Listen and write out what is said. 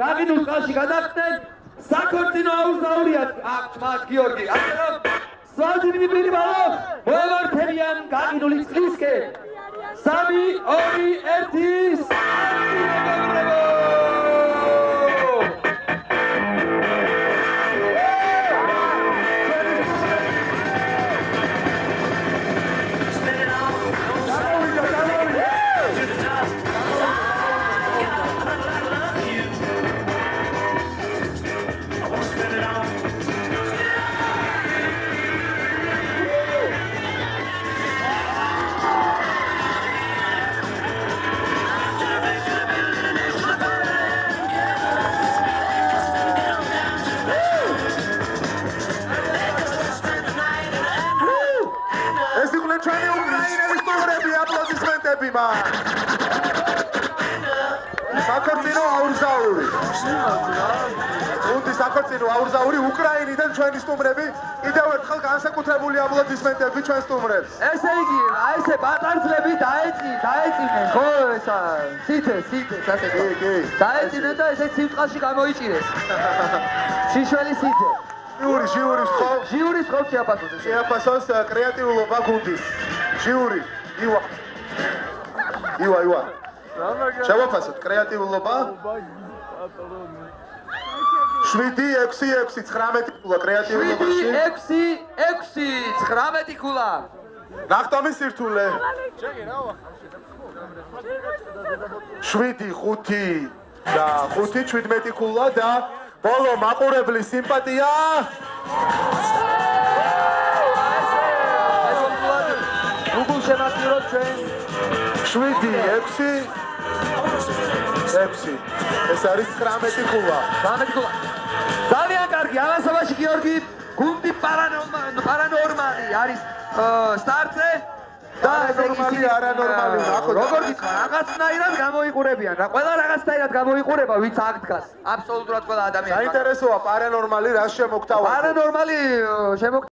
გაგინულ წყალში გადახდნენ საქორწინო აუზაურია აქ მათ გიორგი ასე რომ სვაძინი პირი ბალო მოემართებიან გაგინული წყლისკენ 3 2 1 საქორწინო აურზაური. უთი საქორწინო აურზაური უკრაინიდან ჩვენი სტუმრები კიდევ ერთხელ განსაკუთრებული აპლოდისმენტები ჩვენ სტუმრებს. ესე იგი, აი ესე ბატარძლები დაეწინენ, ხო, ესა სიტეს, ასე ხო. კი. დაეწინენ და ესე ცივწყალში გამოიჭირეს. შიშველი სიტე. ჟიურის ხო? ჟიურის ხო შეაფასოს ესე. შეაფასოს კრეატიულობა გუნდის. ჟიური, ივა. შევაფასოთ კრეატიულობა 7-6-6-19 ქულა კრეატიულობაში 7-6-6-19 ქულა ნახტომის სირთულე 7-5 და 5-17 ქულა და ბოლო მაყურებლის სიმპათია გუგლ შემატიროთ ჩვენ 7-6 ეს არის 19 ქულა. ძალიან კარგი, ამასობაში გიორგი გუნდი პარანორმალი არის სტარტზე და არანორმალი როგორ გითხრა, რაღაცნაირად გამოიყურებიან რა, ყველა რაღაცნაირად გამოიყურება, ვინც აქ დგას. აბსოლუტურად ყველა ადამიანი. საინტერესოა პარანორმალი რას შემოგთავაზებთ? პარანორმალი შემოგთავაზებთ